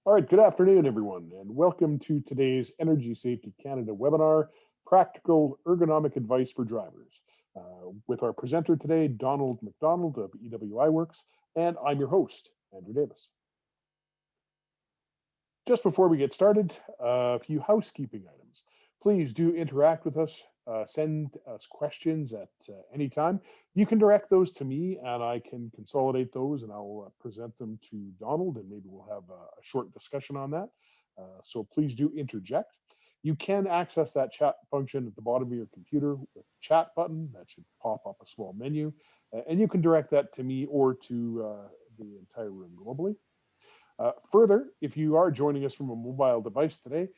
All right, good afternoon, everyone, and welcome to today's Energy Safety Canada webinar, Practical Ergonomic Advice for Drivers, with our presenter today, Donald McDonald of EWI Works, and I'm your host, Andrew Davis. Just before we get started, a few housekeeping items. Please do interact with us, send us questions at any time. You can direct those to me and I can consolidate those and I'll present them to Donald and maybe we'll have a short discussion on that. So please do interject. You can access that chat function at the bottom of your computer with the chat button. That should pop up a small menu. And you can direct that to me or to the entire room globally. Further, if you are joining us from a mobile device today,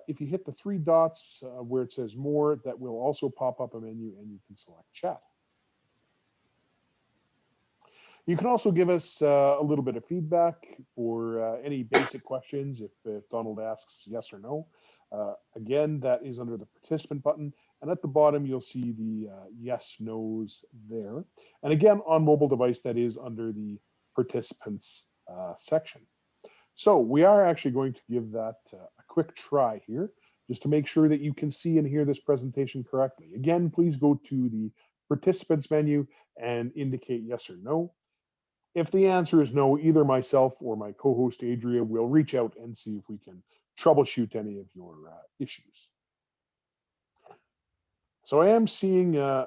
if you hit the three dots where it says more, that will also pop up a menu and you can select chat. You can also give us a little bit of feedback for any basic questions if Donald asks yes or no. Again, that is under the participant button. And at the bottom, you'll see the yes, no's there. And again, on mobile device, that is under the participants section. So we are actually going to give that a quick try here, just to make sure that you can see and hear this presentation correctly. Again, please go to the participants menu and indicate yes or no. If the answer is no, either myself or my co-host Adria will reach out and see if we can troubleshoot any of your issues. So I am seeing a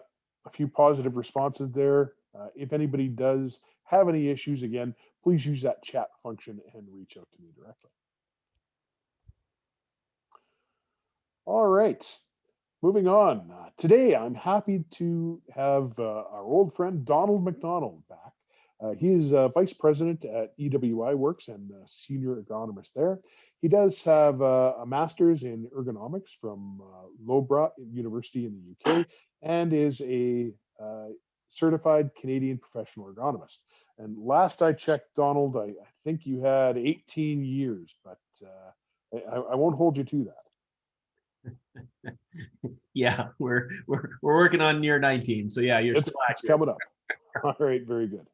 few positive responses there. If anybody does have any issues, again, please use that chat function and reach out to me directly. All right, moving on. Today, I'm happy to have our old friend Donald McDonald back. He is Vice President at EWI Works and Senior Ergonomist there. He does have a Master's in Ergonomics from Loughborough University in the UK and is a certified Canadian professional ergonomist. And last I checked, Donald, I think you had 18 years, but I won't hold you to that. Yeah, we're working on near 19. So yeah, it's coming up. All right, very good.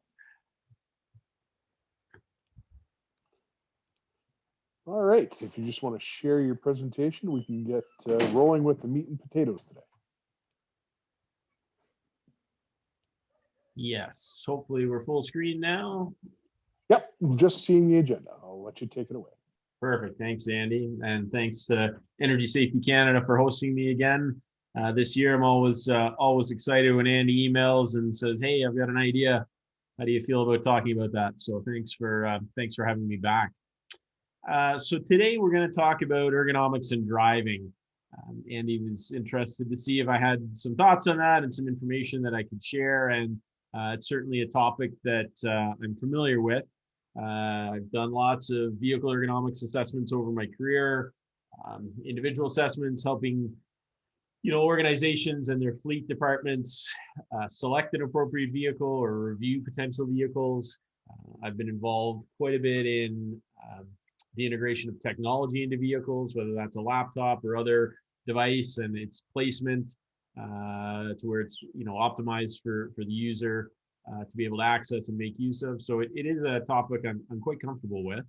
All right, if you just want to share your presentation, we can get rolling with the meat and potatoes today. Yes, hopefully we're full screen now. Yep, just seeing the agenda. I'll let you take it away. Perfect. Thanks, Andy. And thanks to Energy Safety Canada for hosting me again. This year, I'm always excited when Andy emails and says, hey, I've got an idea. How do you feel about talking about that? So thanks for having me back. So today we're going to talk about ergonomics and driving. Andy was interested to see if I had some thoughts on that and some information that I could share. And it's certainly a topic that I'm familiar with. I've done lots of vehicle ergonomics assessments over my career, individual assessments, helping organizations and their fleet departments select an appropriate vehicle or review potential vehicles. I've been involved quite a bit in the integration of technology into vehicles, whether that's a laptop or other device, and its placement to where it's optimized for the user to be able to access and make use of. So it is a topic I'm quite comfortable with.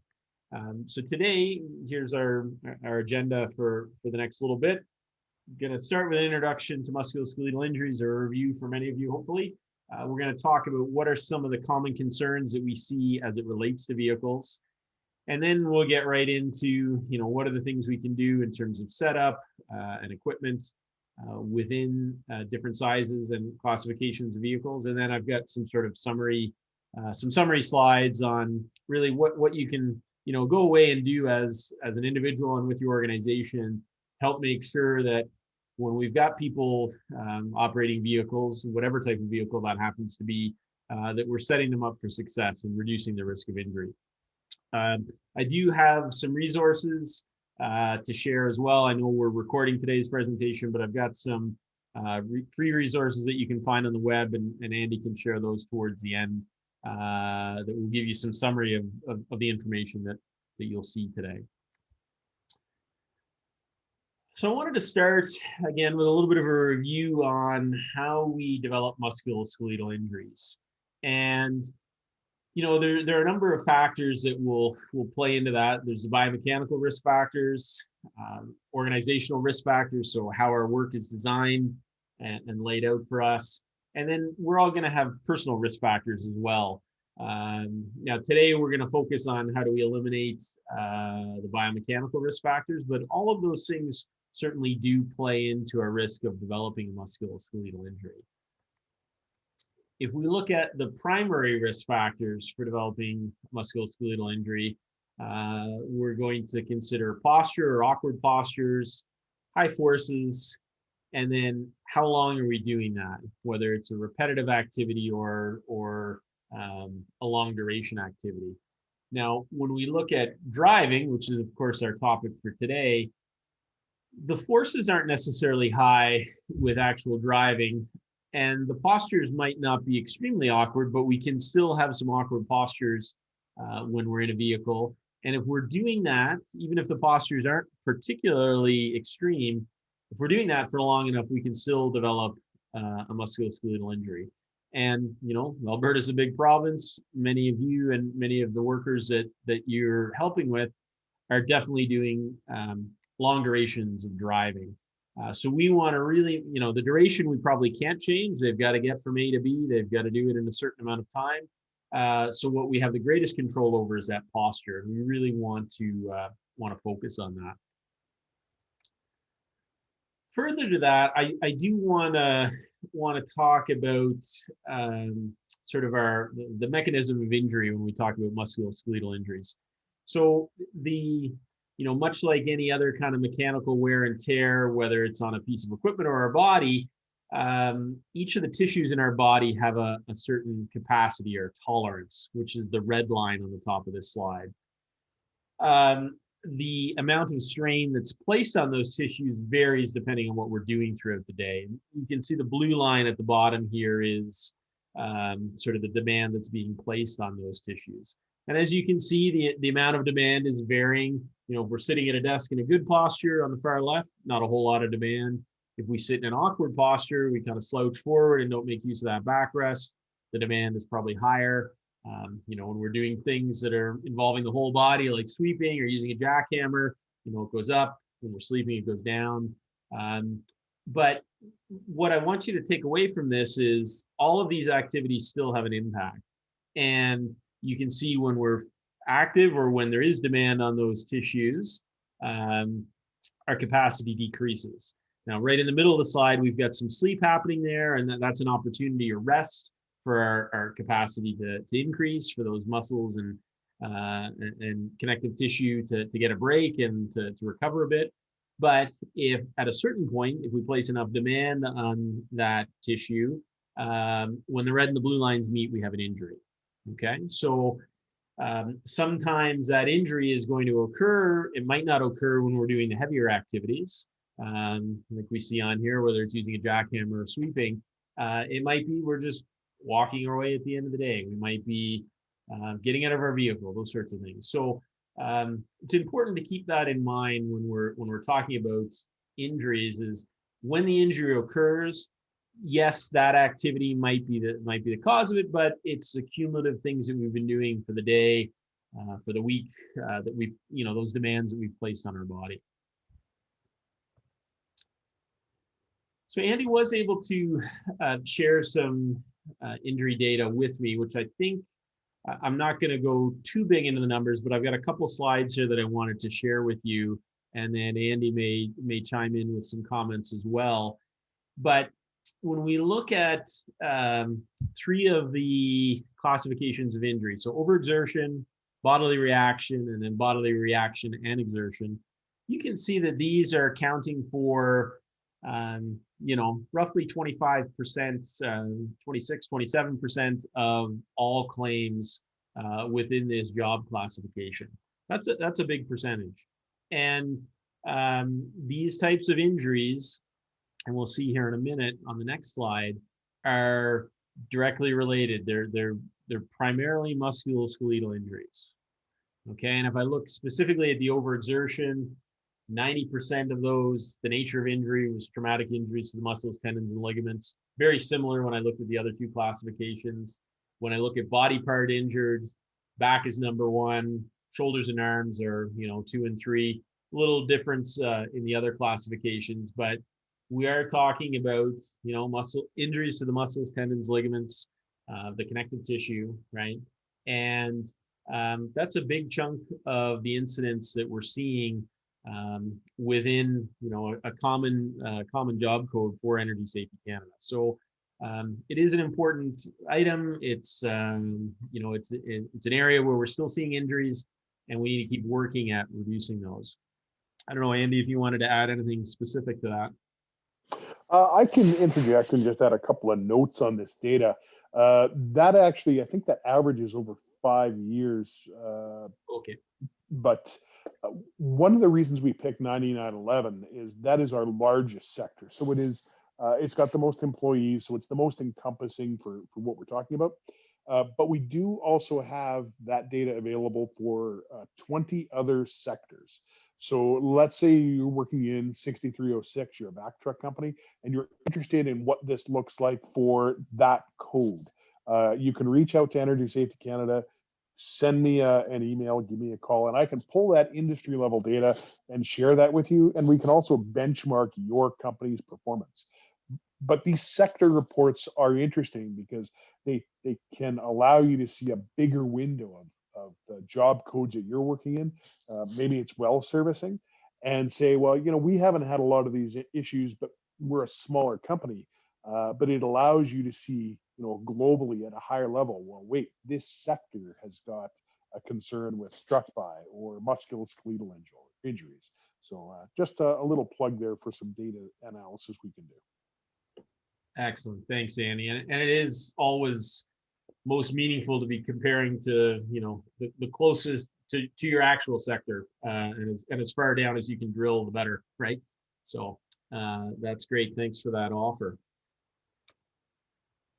So today, here's our agenda for the next little bit. I'm going to start with an introduction to musculoskeletal injuries, or a review for many of you, hopefully. We're going to talk about what are some of the common concerns that we see as it relates to vehicles. And then we'll get right into, what are the things we can do in terms of setup and equipment within different sizes and classifications of vehicles. And then I've got some sort of summary slides on really what you can, go away and do as an individual and with your organization, help make sure that when we've got people operating vehicles, whatever type of vehicle that happens to be, that we're setting them up for success and reducing the risk of injury. I do have some resources to share as well. I know we're recording today's presentation, but I've got some free resources that you can find on the web, and Andy can share those towards the end that will give you some summary of the information that you'll see today. So I wanted to start again with a little bit of a review on how we develop musculoskeletal injuries. And there are a number of factors that will play into that. There's the biomechanical risk factors, organizational risk factors, so how our work is designed and laid out for us. And then we're all going to have personal risk factors as well. Now, today we're going to focus on how do we eliminate the biomechanical risk factors, but all of those things certainly do play into our risk of developing a musculoskeletal injury. If we look at the primary risk factors for developing musculoskeletal injury, we're going to consider posture or awkward postures, high forces, and then how long are we doing that, whether it's a repetitive activity or a long duration activity. Now, when we look at driving, which is of course our topic for today, the forces aren't necessarily high with actual driving, and the postures might not be extremely awkward, but we can still have some awkward postures when we're in a vehicle. And if we're doing that, even if the postures aren't particularly extreme, if we're doing that for long enough, we can still develop a musculoskeletal injury. And Alberta is a big province. Many of you and many of the workers that you're helping with are definitely doing long durations of driving. So we want to really, the duration we probably can't change. They've got to get from A to B. They've got to do it in a certain amount of time. So what we have the greatest control over is that posture. We really want to focus on that. Further to that, I do want to talk about sort of the mechanism of injury when we talk about musculoskeletal injuries. So much like any other kind of mechanical wear and tear, whether it's on a piece of equipment or our body, each of the tissues in our body have a certain capacity or tolerance, which is the red line on the top of this slide. The amount of strain that's placed on those tissues varies depending on what we're doing throughout the day. You can see the blue line at the bottom here is sort of the demand that's being placed on those tissues. And as you can see, the amount of demand is varying. If we're sitting at a desk in a good posture on the far left, not a whole lot of demand. If we sit in an awkward posture, we kind of slouch forward and don't make use of that backrest, the demand is probably higher. When we're doing things that are involving the whole body, like sweeping or using a jackhammer, it goes up. When we're sleeping, it goes down. But what I want you to take away from this is all of these activities still have an impact. And you can see when we're active or when there is demand on those tissues, our capacity decreases. Now, right in the middle of the slide, we've got some sleep happening there, and that's an opportunity to rest for our capacity to increase, for those muscles and connective tissue to get a break and to recover a bit. But if at a certain point, if we place enough demand on that tissue, when the red and the blue lines meet, we have an injury. Okay, so sometimes that injury is going to occur. It might not occur when we're doing the heavier activities, like we see on here, whether it's using a jackhammer or sweeping. It might be we're just walking our way at the end of the day. We might be getting out of our vehicle, those sorts of things. So it's important to keep that in mind when we're talking about injuries. Is when the injury occurs, yes, that activity might be the cause of it, but it's the cumulative things that we've been doing for the day, for the week, that we those demands that we've placed on our body. So Andy was able to share some injury data with me, which I think I'm not going to go too big into the numbers, but I've got a couple slides here that I wanted to share with you, and then Andy may chime in with some comments as well. But when we look at three of the classifications of injury, so overexertion, bodily reaction, and then bodily reaction and exertion, you can see that these are accounting for roughly 25%, 26, 27% of all claims within this job classification. That's a big percentage. And these types of injuries, and we'll see here in a minute on the next slide, are directly related. They're primarily musculoskeletal injuries. Okay, and if I look specifically at the overexertion, 90% of those, the nature of injury was traumatic injuries to the muscles, tendons, and ligaments. Very similar when I looked at the other two classifications. when I look at body part injured, back is number one, shoulders and arms are, 2 and 3. Little difference in the other classifications, but we are talking about, muscle injuries to the muscles, tendons, ligaments, the connective tissue, right? And that's a big chunk of the incidents that we're seeing within, a common job code for Energy Safety Canada. So it is an important item. It's it's an area where we're still seeing injuries, and we need to keep working at reducing those. I don't know, Andy, if you wanted to add anything specific to that. I can interject and just add a couple of notes on this data. That actually, I think that averages over 5 years. Okay. But one of the reasons we picked 9911 is that is our largest sector. So it is, it's got the most employees, so it's the most encompassing for what we're talking about. But we do also have that data available for 20 other sectors. So let's say you're working in 6306, you're a back truck company, and you're interested in what this looks like for that code. You can reach out to Energy Safety Canada, send me an email, give me a call, and I can pull that industry level data and share that with you. And we can also benchmark your company's performance. But these sector reports are interesting because they can allow you to see a bigger window of the job codes that you're working in. Maybe it's well servicing, and say, well, we haven't had a lot of these issues, but we're a smaller company. But it allows you to see, globally at a higher level. Well, wait, this sector has got a concern with struck by or musculoskeletal injuries. So just a little plug there for some data analysis we can do. Excellent. Thanks, Andy. And it is always most meaningful to be comparing to, the closest to your actual sector, and as far down as you can drill, the better, right? So that's great. Thanks for that offer.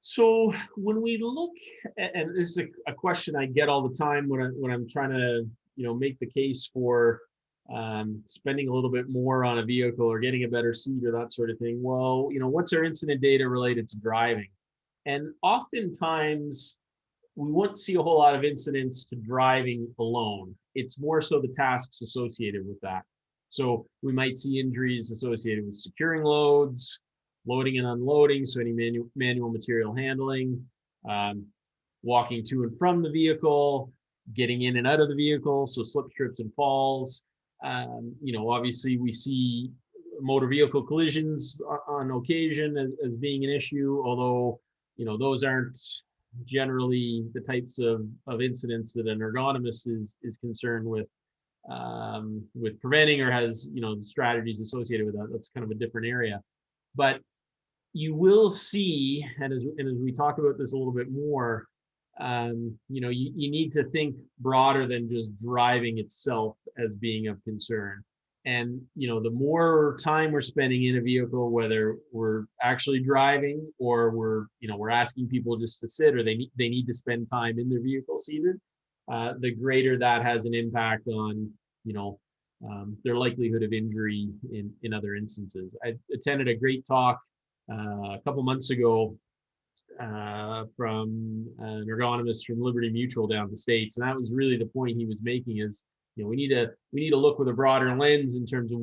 So when we look at, and this is a question I get all the time when I'm trying to, make the case for spending a little bit more on a vehicle or getting a better seat or that sort of thing. Well, what's our incident data related to driving? And oftentimes we won't see a whole lot of incidents to driving alone. It's more so the tasks associated with that. So we might see injuries associated with securing loads, loading and unloading, so any manual material handling, walking to and from the vehicle, getting in and out of the vehicle, so slips, trips, and falls. Obviously we see motor vehicle collisions on occasion as being an issue, although, those aren't generally the types of incidents that an ergonomist is concerned with preventing or has, strategies associated with that. That's kind of a different area. But you will see, and as we talk about this a little bit more, you need to think broader than just driving itself as being of concern. And, the more time we're spending in a vehicle, whether we're actually driving or we're asking people just to sit, or they need to spend time in their vehicle seated, the greater that has an impact on, their likelihood of injury in other instances. I attended a great talk a couple months ago from an ergonomist from Liberty Mutual down in the States, and that was really the point he was making is, we need to look with a broader lens in terms of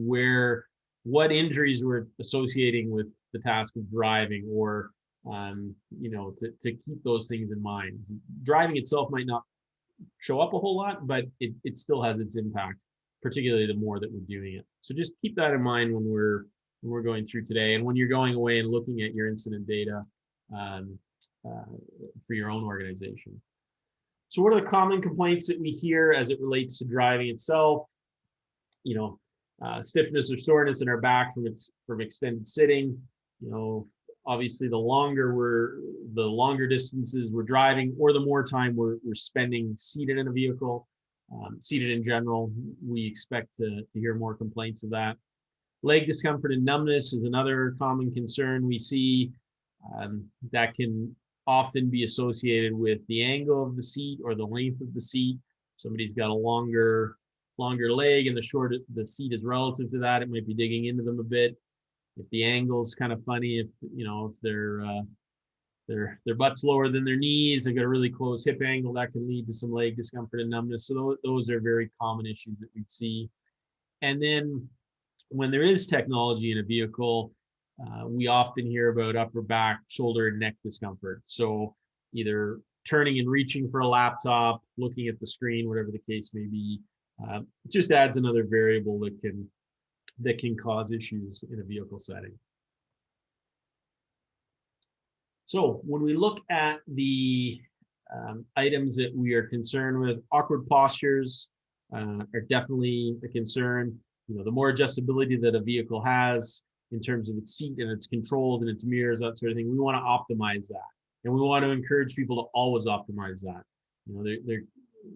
what injuries we're associating with the task of driving, or to keep those things in mind. Driving itself might not show up a whole lot, but it still has its impact, particularly the more that we're doing it. So just keep that in mind when we're going through today, and when you're going away and looking at your incident data for your own organization. So what are the common complaints that we hear as it relates to driving itself? Stiffness or soreness in our back from extended sitting. Obviously the longer distances we're driving, or the more time we're spending seated in a vehicle, seated in general, we expect to hear more complaints of that. Leg discomfort and numbness is another common concern we see. That can often be associated with the angle of the seat or the length of the seat. Somebody's got a longer leg and the seat is relative to that, it might be digging into them a bit. If the angle's kind of funny, if they're their butt's lower than their knees. They've got a really closed hip angle that can lead to some leg discomfort and numbness. So those are very common issues that we'd see. And then when there is technology in a vehicle, we often hear about upper back, shoulder, and neck discomfort. So either turning and reaching for a laptop, looking at the screen, whatever the case may be, just adds another variable that can cause issues in a vehicle setting. So when we look at the items that we are concerned with, awkward postures are definitely a concern. The more adjustability that a vehicle has in terms of its seat and its controls and its mirrors, that sort of thing, we want to optimize that. And we want to encourage people to always optimize that. They're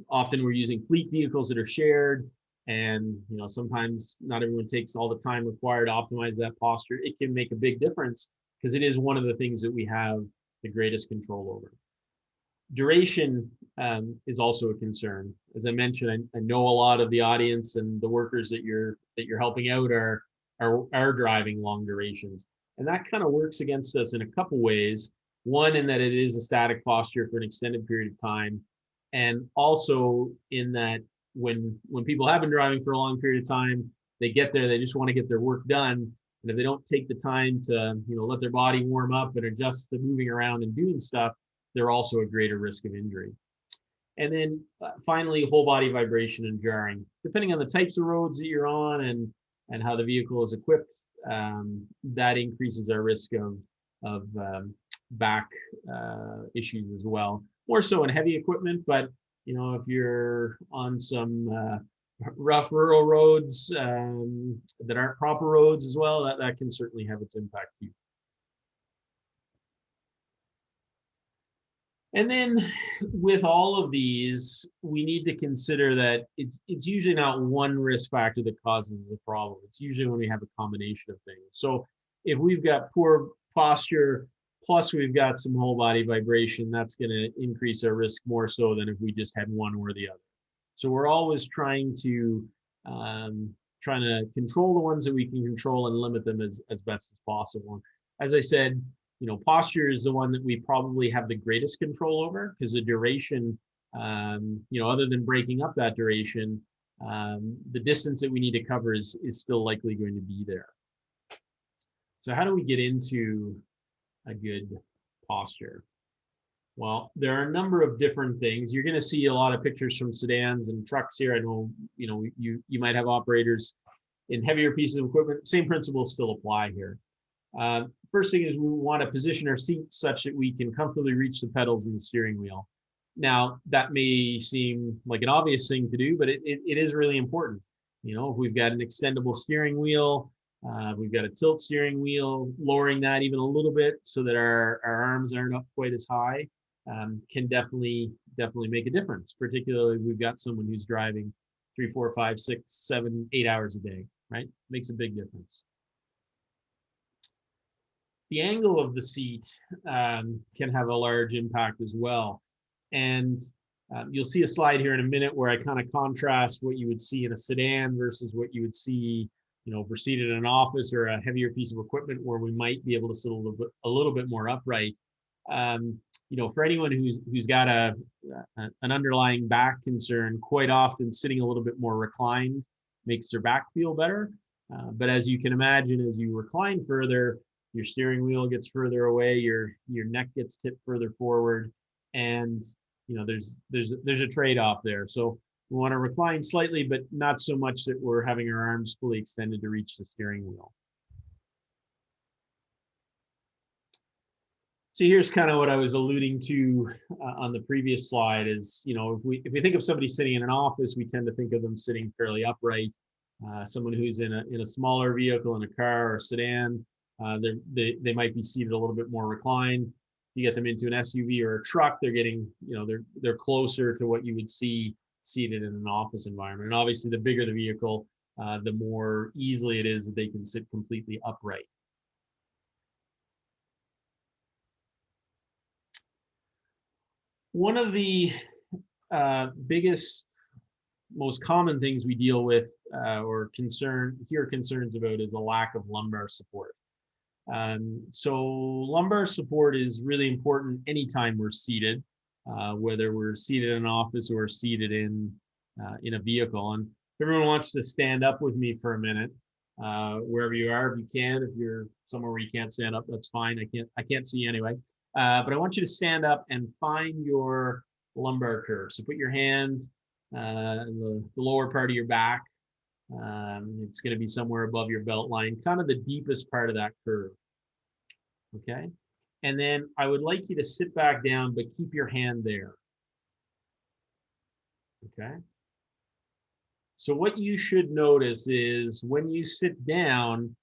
often we're using fleet vehicles that are shared, and sometimes not everyone takes all the time required to optimize that posture. It can make a big difference because it is one of the things that we have the greatest control over. Duration is also a concern. As I mentioned, I know a lot of the audience and the workers that you're helping out are driving long durations, and that kind of works against us in a couple ways. One, in that it is a static posture for an extended period of time, and also in that when people have been driving for a long period of time, they get there, they just want to get their work done, and if they don't take the time to let their body warm up and adjust to moving around and doing stuff, they're also at greater risk of injury. And then finally, whole body vibration and jarring. Depending on the types of roads that you're on and how the vehicle is equipped, that increases our risk of back issues as well. More so in heavy equipment, but if you're on some rough rural roads that aren't proper roads as well, that can certainly have its impact too. And then with all of these, we need to consider that it's usually not one risk factor that causes the problem. It's usually when we have a combination of things. So if we've got poor posture, plus we've got some whole body vibration, that's going to increase our risk more so than if we just had one or the other. So we're always trying to control the ones that we can control and limit them as best as possible. As I said, posture is the one that we probably have the greatest control over, because the duration, other than breaking up that duration, the distance that we need to cover is still likely going to be there. So how do we get into a good posture? Well, there are a number of different things. You're going to see a lot of pictures from sedans and trucks here. I know, you might have operators in heavier pieces of equipment. Same principles still apply here. First thing is we want to position our seats such that we can comfortably reach the pedals and the steering wheel. Now, that may seem like an obvious thing to do, but it is really important. If we've got an extendable steering wheel, we've got a tilt steering wheel, lowering that even a little bit so that our arms aren't up quite as high, can definitely make a difference, particularly if we've got someone who's driving 3, 4, 5, 6, 7, 8 hours a day, right? Makes a big difference. The angle of the seat can have a large impact as well. And you'll see a slide here in a minute where I kind of contrast what you would see in a sedan versus what you would see, if we're seated in an office or a heavier piece of equipment where we might be able to sit a little bit more upright. For anyone who's got an underlying back concern, quite often sitting a little bit more reclined makes their back feel better. But as you can imagine, as you recline further, your steering wheel gets further away, your neck gets tipped further forward, and there's a trade-off there. So we want to recline slightly, but not so much that we're having our arms fully extended to reach the steering wheel. So here's kind of what I was alluding to on the previous slide is, if we think of somebody sitting in an office, we tend to think of them sitting fairly upright. Someone who's in a smaller vehicle, in a car or a sedan, they might be seated a little bit more reclined. You get them into an SUV or a truck, they're getting, they're closer to what you would see seated in an office environment. And obviously, the bigger the vehicle, the more easily it is that they can sit completely upright. One of the biggest, most common things we deal with or hear concerns about is a lack of lumbar support. So lumbar support is really important anytime we're seated, whether we're seated in an office or seated in a vehicle. And if everyone wants to stand up with me for a minute, wherever you are, if you can. If you're somewhere where you can't stand up, that's fine. I can't see you anyway. But I want you to stand up and find your lumbar curve. So put your hand in the lower part of your back. It's going to be somewhere above your belt line, kind of the deepest part of that curve. Okay. And then I would like you to sit back down, but keep your hand there. Okay. So what you should notice is when you sit down,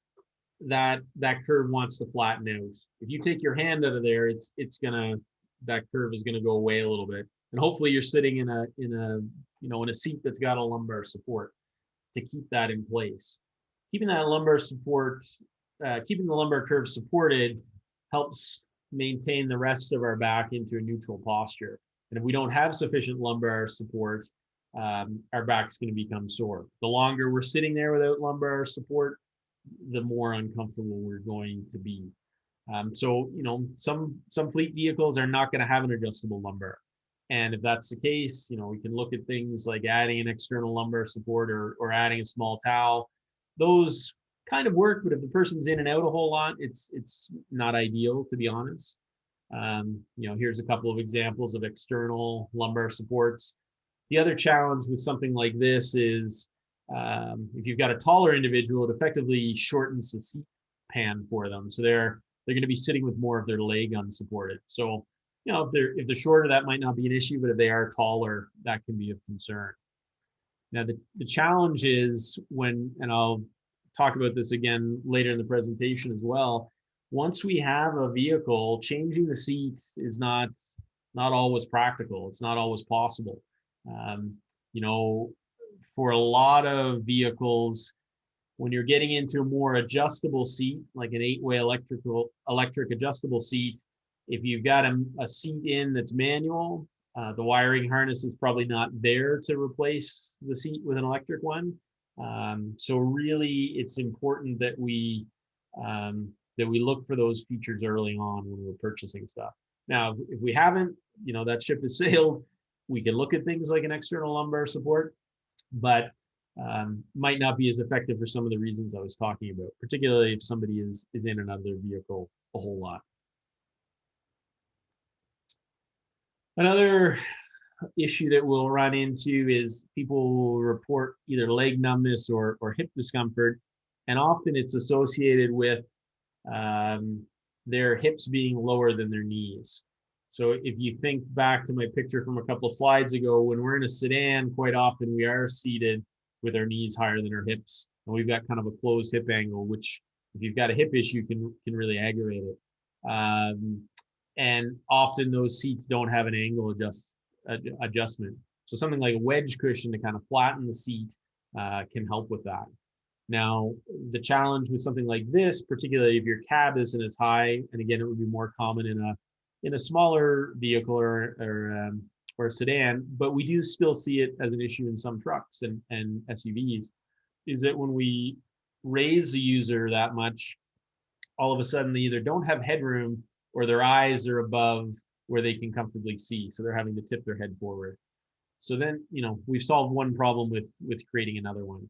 that curve wants to flatten out. If you take your hand out of there, that curve is gonna go away a little bit. And hopefully you're sitting in a seat that's got a lumbar support to keep that in place. Keeping that lumbar support, keeping the lumbar curve supported helps maintain the rest of our back into a neutral posture. And if we don't have sufficient lumbar support, our back's going to become sore. The longer we're sitting there without lumbar support, the more uncomfortable we're going to be. So, some fleet vehicles are not going to have an adjustable lumbar. And if that's the case, we can look at things like adding an external lumbar support or adding a small towel. Those kind of work, but if the person's in and out a whole lot, it's not ideal, to be honest. Here's a couple of examples of external lumbar supports. The other challenge with something like this is if you've got a taller individual, it effectively shortens the seat pan for them. So they're going to be sitting with more of their leg unsupported. So, if they're shorter, that might not be an issue, but if they are taller, that can be of concern. Now, the challenge is and I'll talk about this again later in the presentation as well. Once we have a vehicle, changing the seat is not always practical. It's not always possible. For a lot of vehicles, when you're getting into a more adjustable seat, like an 8-way electric adjustable seat, if you've got a seat that's manual, the wiring harness is probably not there to replace the seat with an electric one. So really, it's important that we look for those features early on when we're purchasing stuff. Now, if we haven't, that ship has sailed. We can look at things like an external lumbar support, but might not be as effective for some of the reasons I was talking about, particularly if somebody is in and out of their vehicle a whole lot. Another issue that we'll run into is people will report either leg numbness or hip discomfort, and often it's associated with their hips being lower than their knees. So if you think back to my picture from a couple of slides ago, when we're in a sedan, quite often we are seated with our knees higher than our hips, and we've got kind of a closed hip angle, which if you've got a hip issue can really aggravate it. And often those seats don't have an angle adjustment. So something like a wedge cushion to kind of flatten the seat can help with that. Now, the challenge with something like this, particularly if your cab isn't as high, and again, it would be more common in a smaller vehicle or a sedan, but we do still see it as an issue in some trucks and SUVs, is that when we raise the user that much, all of a sudden they either don't have headroom or their eyes are above where they can comfortably see. So they're having to tip their head forward. So then, we've solved one problem with creating another one.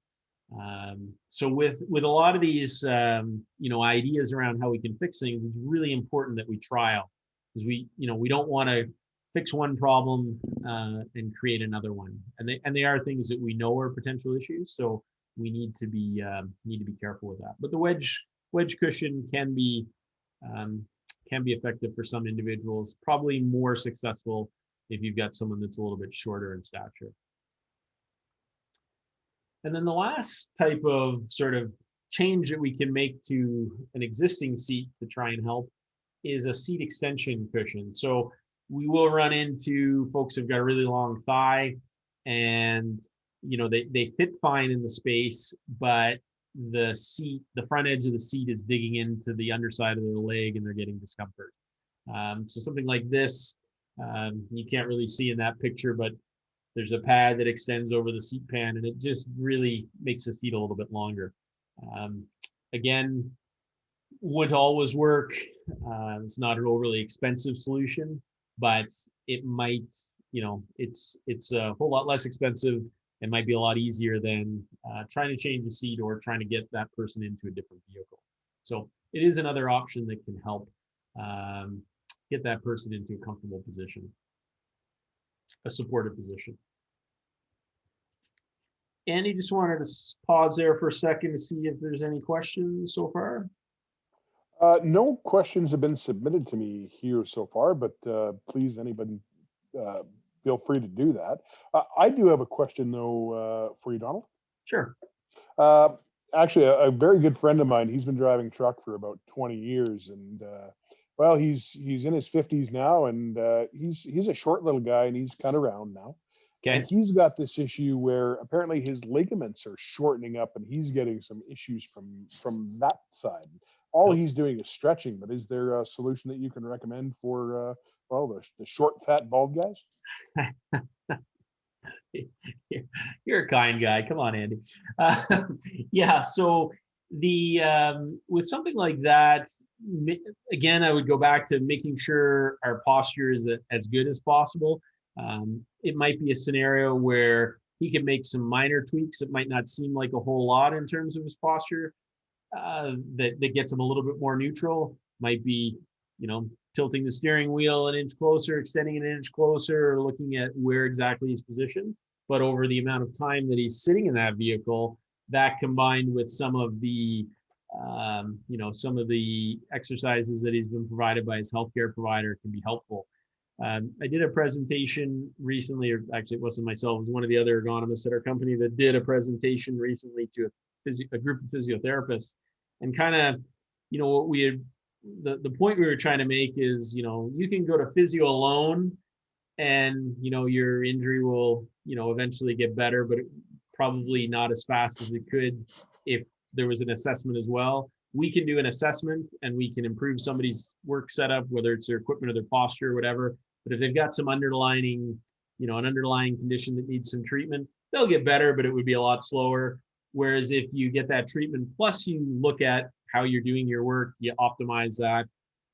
So with a lot of these, ideas around how we can fix things, it's really important that we trial, because we don't want to fix one problem and create another one. And they are things that we know are potential issues. So we need to be careful with that. But the wedge cushion can be effective for some individuals, probably more successful if you've got someone that's a little bit shorter in stature. And then the last type of sort of change that we can make to an existing seat to try and help is a seat extension cushion. So we will run into folks who've got a really long thigh, and they fit fine in the space, but the front edge of the seat is digging into the underside of their leg and they're getting discomfort. So something like this, you can't really see in that picture, but there's a pad that extends over the seat pan, and it just really makes the seat a little bit longer. Again, wouldn't always work. It's not an overly expensive solution, but it might, it's a whole lot less expensive. It might be a lot easier than trying to change the seat or trying to get that person into a different vehicle. So it is another option that can help um, get that person into a comfortable position, a supportive position. Andy, just wanted to pause there for a second to see if there's any questions so far. No questions have been submitted to me here so far, but please, anybody, uh, feel free to do that. I do have a question though for you, Donald. Sure. Uh, Actually, a very good friend of mine. He's been driving truck for about 20 years, and well, he's in his 50s now, and he's a short little guy, and he's kind of round now. And Okay. he's got this issue where apparently his ligaments are shortening up, and he's getting some issues from that side. All he's doing is stretching, but is there a solution that you can recommend for well, the short, fat, bald guys? You're a kind guy. Come on, Andy. Uh, yeah. So the with something like that, again, I would go back to making sure our posture is as good as possible. It might be a scenario where he can make some minor tweaks. It might not seem like a whole lot in terms of his posture. That gets him a little bit more neutral. Might be, tilting the steering wheel an inch closer, extending it an inch closer, or looking at where exactly he's positioned. But over the amount of time that he's sitting in that vehicle, that combined with some of the exercises that he's been provided by his healthcare provider can be helpful. I did a presentation recently, or actually it wasn't myself, it was one of the other ergonomists at our company that did a presentation recently to a group of physiotherapists, and kind of, what we had, the point we were trying to make is, you can go to physio alone and, your injury will, eventually get better, but probably not as fast as it could if there was an assessment as well. We can do an assessment and we can improve somebody's work setup, whether it's their equipment or their posture or whatever. But if they've got some an underlying condition that needs some treatment, they'll get better, but it would be a lot slower. Whereas if you get that treatment, plus you look at how you're doing your work, you optimize that,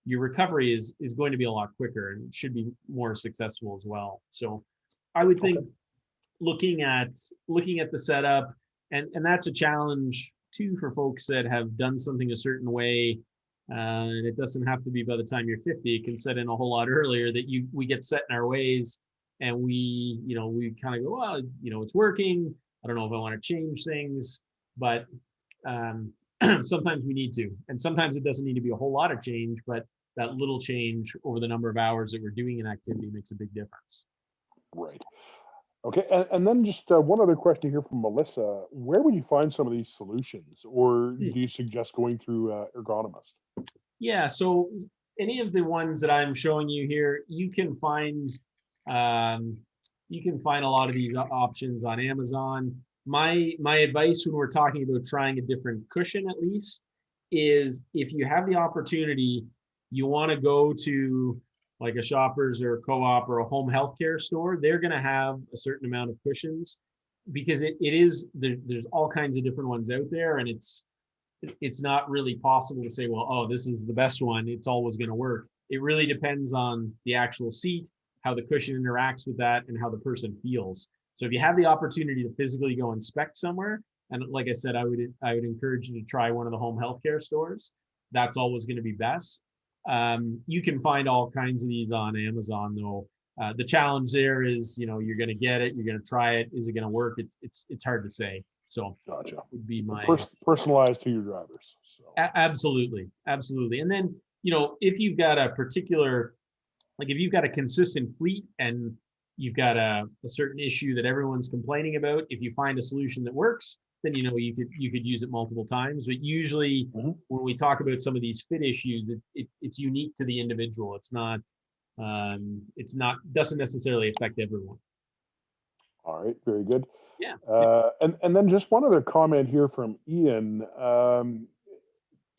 your recovery is going to be a lot quicker and should be more successful as well. So I would think Okay. looking at the setup, and that's a challenge too for folks that have done something a certain way. And it doesn't have to be by the time you're 50. It can set in a whole lot earlier that we get set in our ways, and we kind of go, well, it's working. I don't know if I want to change things, but um, sometimes we need to, and sometimes it doesn't need to be a whole lot of change, but that little change over the number of hours that we're doing an activity makes a big difference. Right. Okay, and then just one other question here from Melissa. Where would you find some of these solutions, or do you suggest going through Ergonomist? Yeah, so any of the ones that I'm showing you here, um, you can find a lot of these options on Amazon. My advice when we're talking about trying a different cushion, at least, is if you have the opportunity, you want to go to like a Shoppers or a Co-op or a home healthcare store. They're going to have a certain amount of cushions because there's all kinds of different ones out there, and it's not really possible to say, well, oh, this is the best one, it's always going to work. It really depends on the actual seat, how the cushion interacts with that, and how the person feels. So if you have the opportunity to physically go inspect somewhere, and like I said, I would encourage you to try one of the home healthcare stores. That's always going to be best. You can find all kinds of these on Amazon, though. The challenge there is, you're going to get it, you're going to try it. Is it going to work? It's hard to say. So Gotcha. that would be my Personalized to your drivers. So absolutely, absolutely. And then, if you've got a particular, like if you've got a consistent fleet and you've got a certain issue that everyone's complaining about, if you find a solution that works, then you could use it multiple times. But usually mhm. when we talk about some of these fit issues, it's unique to the individual. It's not doesn't necessarily affect everyone. All right, very good. Yeah. And then just one other comment here from Ian.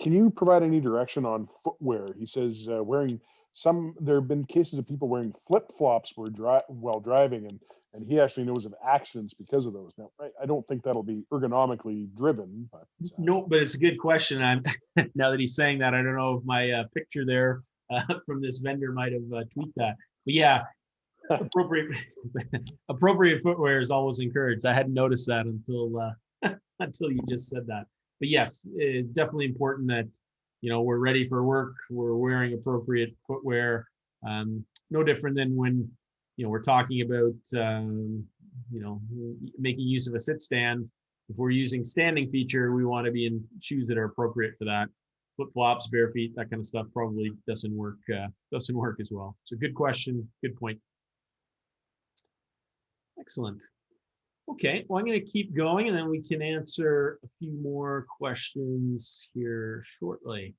Can you provide any direction on footwear? He says wearing there have been cases of people wearing flip flops while driving, and he actually knows of accidents because of those. Now, I don't think that'll be ergonomically driven, but No, but it's a good question. I'm now that he's saying that, I don't know if my picture there from this vendor might have tweaked that. But yeah, appropriate appropriate footwear is always encouraged. I hadn't noticed that until you just said that. But yes, definitely important that we're ready for work. We're wearing appropriate footwear. No different than when we're talking about making use of a sit stand. If we're using standing feature, we want to be in shoes that are appropriate for that. Flip flops, bare feet, that kind of stuff probably doesn't work. Doesn't work as well. So good question, good point. Excellent. Okay, well, I'm going to keep going and then we can answer a few more questions here shortly.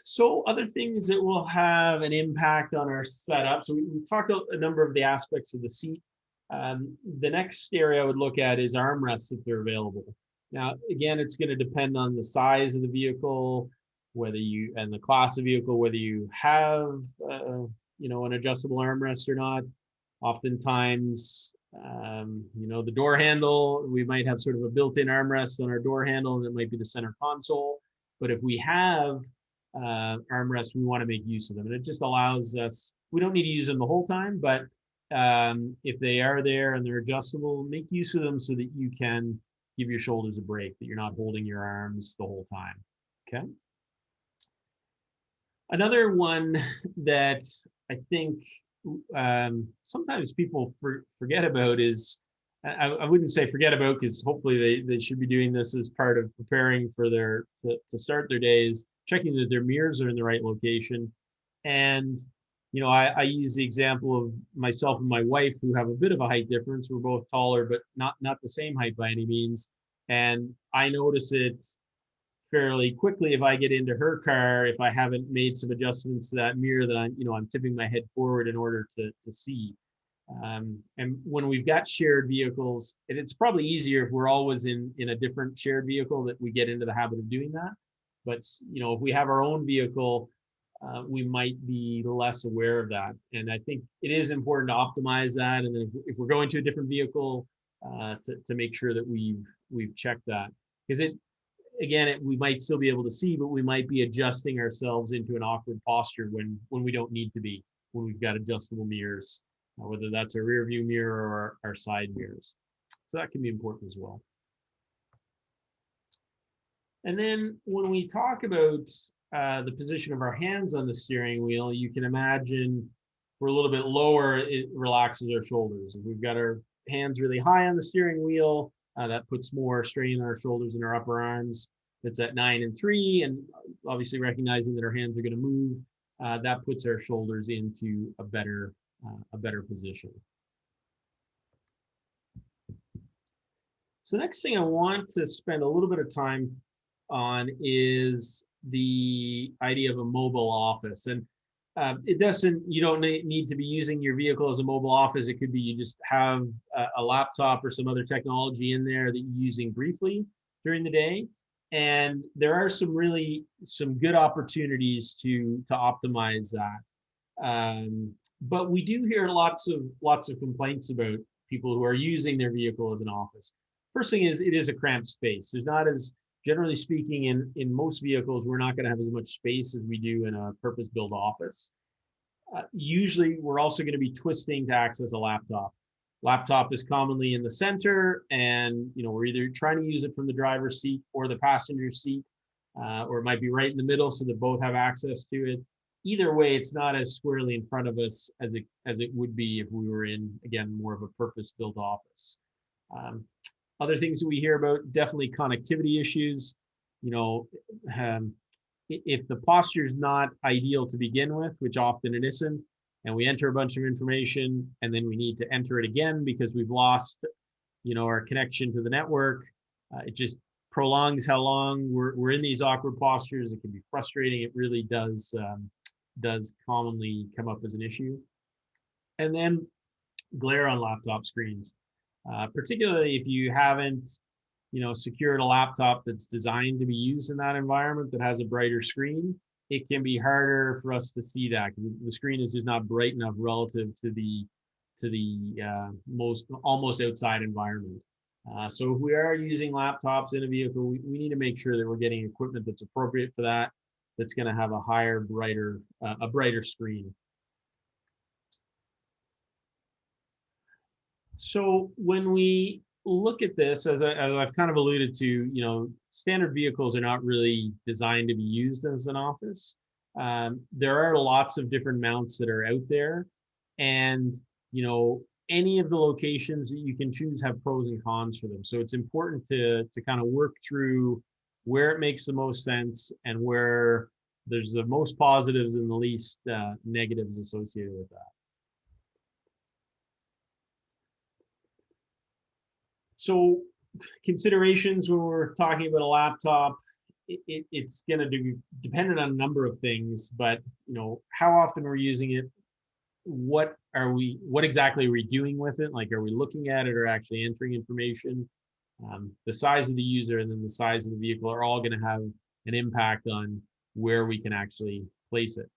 So other things that will have an impact on our setup. So we talked about a number of the aspects of the seat. The next area I would look at is armrests if they're available. Now, again, it's going to depend on the size of the vehicle, and the class of vehicle, whether you have, an adjustable armrest or not. Oftentimes, the door handle, we might have sort of a built-in armrest on our door handle, and it might be the center console. But if we have armrests, we want to make use of them. And it just allows us, we don't need to use them the whole time, but if they are there and they're adjustable, make use of them so that you can give your shoulders a break, that you're not holding your arms the whole time. Okay. Another one that I think sometimes people forget about is, I wouldn't say forget about, because hopefully they should be doing this as part of preparing for to start their days, checking that their mirrors are in the right location. And I use the example of myself and my wife, who have a bit of a height difference. We're both taller, but not the same height by any means. And I notice it fairly quickly if I get into her car, if I haven't made some adjustments to that mirror, that I'm tipping my head forward in order to see. And when we've got shared vehicles, it's probably easier if we're always in a different shared vehicle, that we get into the habit of doing that. But if we have our own vehicle, we might be less aware of that. And I think it is important to optimize that. And then if we're going to a different vehicle, to make sure that we've checked that, because we might still be able to see, but we might be adjusting ourselves into an awkward posture when we don't need to be, when we've got adjustable mirrors, whether that's a rear view mirror or our side mirrors. So that can be important as well. And then when we talk about the position of our hands on the steering wheel, you can imagine we're a little bit lower, it relaxes our shoulders. If we've got our hands really high on the steering wheel, that puts more strain on our shoulders and our upper arms. That's at 9 and 3, and obviously recognizing that our hands are going to move, that puts our shoulders into a better position. So the next thing I want to spend a little bit of time on is the idea of a mobile office. And you don't need to be using your vehicle as a mobile office. It could be you just have a laptop or some other technology in there that you're using briefly during the day. And there are some good opportunities to optimize that. But we do hear lots of complaints about people who are using their vehicle as an office. First thing is, it is a cramped space. There's not, as generally speaking, in most vehicles, we're not going to have as much space as we do in a purpose-built office. Usually, we're also going to be twisting to access a laptop. Laptop is commonly in the center, and we're either trying to use it from the driver's seat or the passenger seat, or it might be right in the middle so that both have access to it. Either way, it's not as squarely in front of us as it would be if we were in, again, more of a purpose-built office. Other things that we hear about, definitely connectivity issues. If the posture is not ideal to begin with, which often it isn't, and we enter a bunch of information and then we need to enter it again because we've lost, our connection to the network, it just prolongs how long we're in these awkward postures. It can be frustrating. It really does commonly come up as an issue. And then glare on laptop screens. Particularly if you haven't, secured a laptop that's designed to be used in that environment that has a brighter screen. it can be harder for us to see that because the screen is just not bright enough relative to the most almost outside environment. So if we are using laptops in a vehicle, we need to make sure that we're getting equipment that's appropriate for that, that's going to have a higher, a brighter screen. So when we look at this, as I've kind of alluded to, standard vehicles are not really designed to be used as an office. There are lots of different mounts that are out there, and any of the locations that you can choose have pros and cons for them. So it's important to kind of work through where it makes the most sense and where there's the most positives and the least negatives associated with that. So considerations when we're talking about a laptop, it's going to be dependent on a number of things, but how often we're using it, what exactly are we doing with it? Like, are we looking at it or actually entering information? The size of the user and then the size of the vehicle are all going to have an impact on where we can actually place it.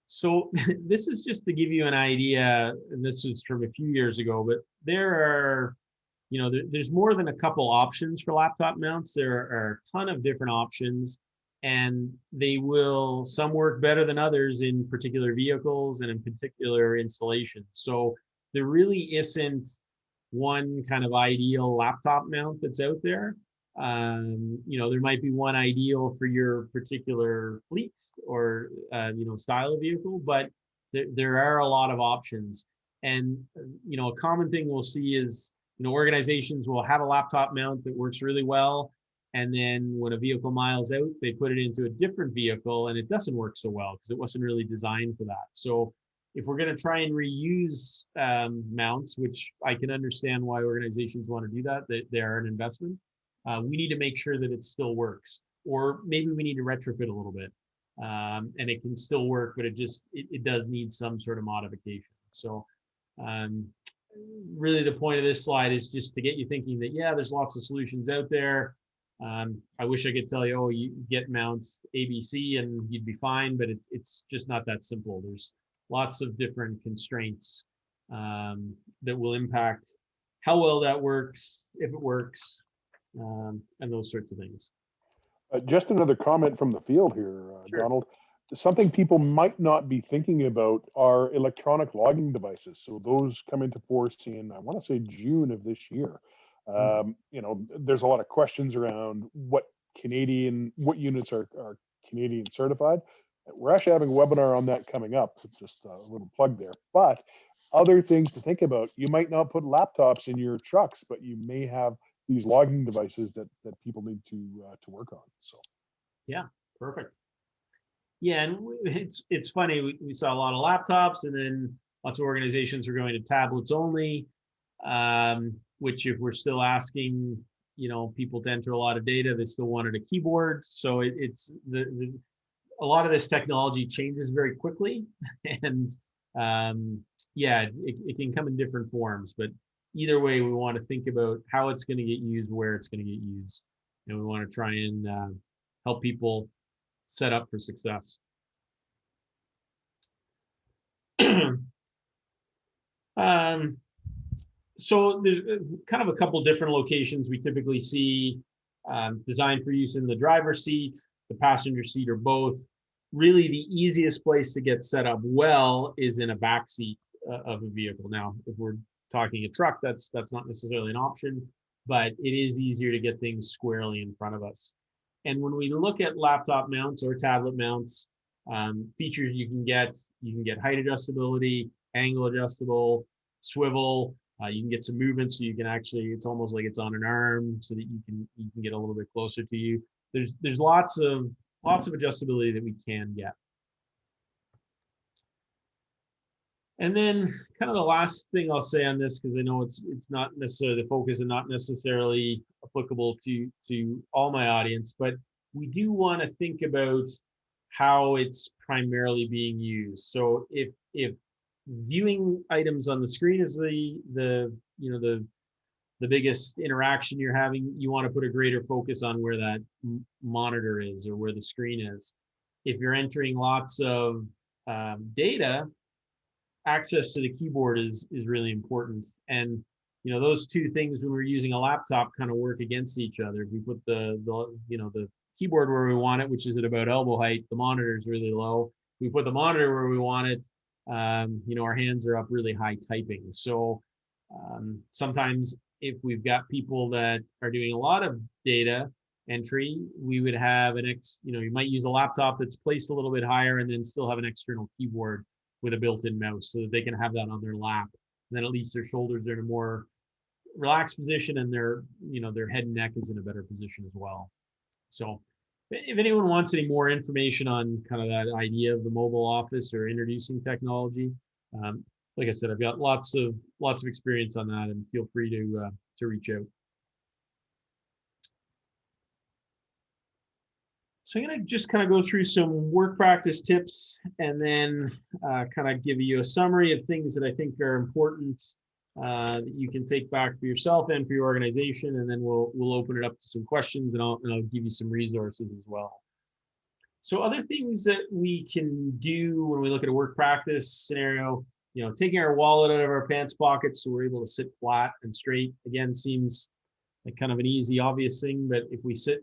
So this is just to give you an idea, and this is from a few years ago, but there's more than a couple options for laptop mounts. There are a ton of different options, and some work better than others in particular vehicles and in particular installations. So there really isn't one kind of ideal laptop mount that's out there. There might be one ideal for your particular fleet or style of vehicle, but there are a lot of options. And a common thing we'll see is organizations will have a laptop mount that works really well, and then when a vehicle miles out, they put it into a different vehicle and it doesn't work so well because it wasn't really designed for that. So if we're going to try and reuse mounts, which I can understand why organizations want to do that, they are an investment. We need to make sure that it still works, or maybe we need to retrofit a little bit, and it can still work, but it does need some sort of modification. So really the point of this slide is just to get you thinking that, yeah, there's lots of solutions out there. I wish I could tell you, oh, you get mounts ABC and you'd be fine, but it's just not that simple. There's lots of different constraints that will impact how well that works, if it works, and those sorts of things. Just another comment from the field here, Sure. Donald. Something people might not be thinking about are electronic logging devices. So those come into force in, I want to say, June of this year. There's a lot of questions around what units are Canadian certified. We're actually having a webinar on that coming up. It's just a little plug there. But other things to think about, you might not put laptops in your trucks, but you may have these logging devices that people need to work on. So yeah, perfect. Yeah, and it's funny, we saw a lot of laptops, and then lots of organizations are going to tablets only, which if we're still asking people to enter a lot of data, they still wanted a keyboard. So it's a lot of this technology changes very quickly, and it can come in different forms, but either way, we want to think about how it's going to get used, where it's going to get used, and we want to try and help people set up for success. So there's kind of a couple different locations we typically see designed for use in the driver's seat, the passenger seat, or both. Really, the easiest place to get set up well is in a back seat of a vehicle. Now, if we're talking a truck, that's not necessarily an option, but it is easier to get things squarely in front of us. And when we look at laptop mounts or tablet mounts, features you can get height adjustability, angle adjustable, swivel. You can get some movement, so you can it's almost like it's on an arm, so that you can get a little bit closer to you. There's lots of adjustability that we can get. And then kind of the last thing I'll say on this, because I know it's not necessarily the focus and not necessarily applicable to all my audience, but we do want to think about how it's primarily being used. So if viewing items on the screen is the the biggest interaction you're having, you want to put a greater focus on where that monitor is or where the screen is. If you're entering lots of data, access to the keyboard is really important. And those two things when we're using a laptop kind of work against each other. If we put the keyboard where we want it, which is at about elbow height, the monitor is really low. If we put the monitor where we want it, our hands are up really high typing. So sometimes if we've got people that are doing a lot of data entry, we would have you might use a laptop that's placed a little bit higher and then still have an external keyboard with a built-in mouse so that they can have that on their lap. And then at least their shoulders are in a more relaxed position and their head and neck is in a better position as well. So if anyone wants any more information on kind of that idea of the mobile office or introducing technology, like I said, I've got lots of experience on that, and feel free to reach out. So I'm going to just kind of go through some work practice tips and then kind of give you a summary of things that I think are important that you can take back for yourself and for your organization, and then we'll open it up to some questions, and I'll give you some resources as well. So other things that we can do when we look at a work practice scenario, taking our wallet out of our pants pockets so we're able to sit flat and straight. Again, seems like kind of an easy, obvious thing, but if we sit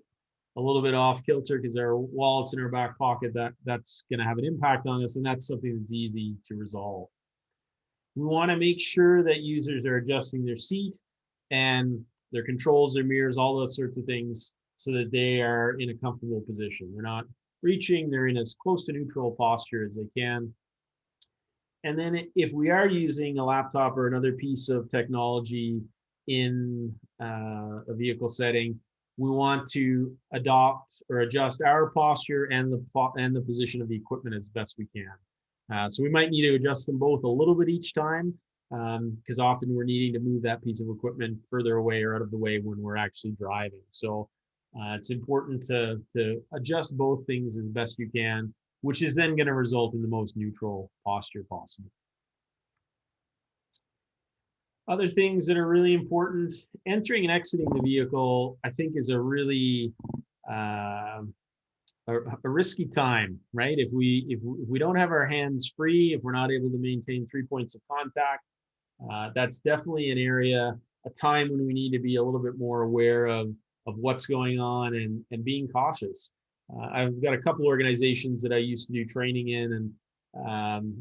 a little bit off kilter because our wallet's in our back pocket, that's going to have an impact on us, and that's something that's easy to resolve. We want to make sure that users are adjusting their seat and their controls, their mirrors, all those sorts of things so that they are in a comfortable position. They're not reaching, they're in as close to neutral posture as they can. And then if we are using a laptop or another piece of technology in a vehicle setting, we want to adopt or adjust our posture and the position of the equipment as best we can. So we might need to adjust them both a little bit each time, because often we're needing to move that piece of equipment further away or out of the way when we're actually driving. So it's important to adjust both things as best you can, which is then going to result in the most neutral posture possible. Other things that are really important, entering and exiting the vehicle, I think, is a really a risky time, right? If we don't have our hands free, if we're not able to maintain 3 points of contact, that's definitely an area, a time when we need to be a little bit more aware of what's going on and being cautious. I've got a couple organizations that I used to do training in, and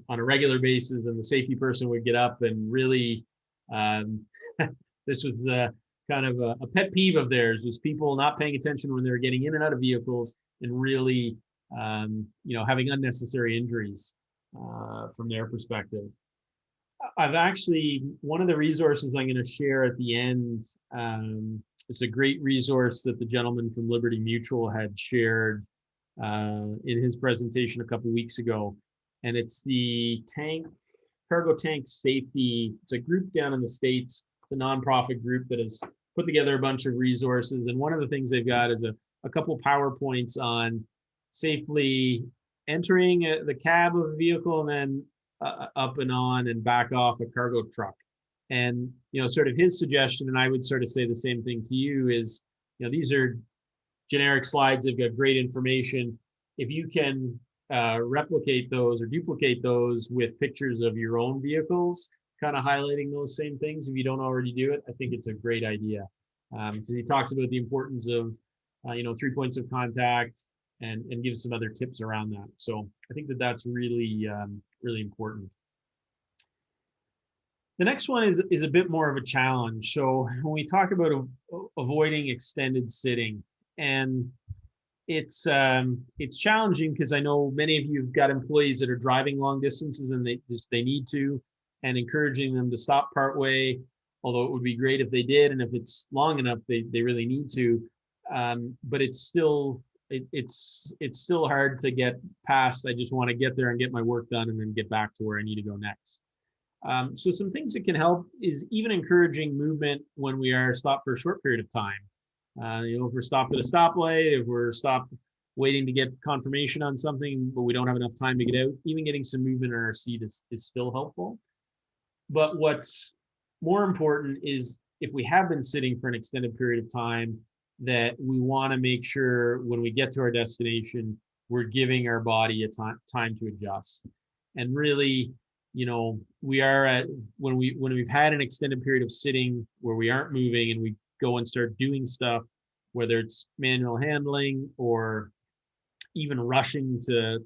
on a regular basis, and the safety person would get up and really, this was kind of a pet peeve of theirs, was people not paying attention when they were getting in and out of vehicles and really, having unnecessary injuries from their perspective. I've actually, one of the resources I'm going to share at the end, it's a great resource that the gentleman from Liberty Mutual had shared in his presentation a couple of weeks ago. And it's the cargo tank safety. It's a group down in the States. It's a nonprofit group that has put together a bunch of resources. And one of the things they've got is a couple PowerPoints on safely entering the cab of a vehicle and then up and on and back off a cargo truck. And, sort of his suggestion, and I would sort of say the same thing to you, is, these are generic slides. They've got great information. If you can replicate those or duplicate those with pictures of your own vehicles, kind of highlighting those same things, if you don't already do it, I think it's a great idea. Because he talks about the importance of, 3 points of contact and gives some other tips around that. So I think that's really, really important. The next one is a bit more of a challenge. So when we talk about avoiding extended sitting, and it's challenging because I know many of you have got employees that are driving long distances and they need to, and encouraging them to stop partway, although it would be great if they did, and if it's long enough, they really need to. But it's still hard to get past. I just want to get there and get my work done and then get back to where I need to go next. So some things that can help is even encouraging movement when we are stopped for a short period of time. If we're stopped at a stoplight, if we're stopped waiting to get confirmation on something, but we don't have enough time to get out, even getting some movement in our seat is still helpful. But what's more important is if we have been sitting for an extended period of time, that we want to make sure when we get to our destination, we're giving our body a time to adjust. And really, we are at when we've had an extended period of sitting where we aren't moving and we go and start doing stuff, whether it's manual handling or even rushing to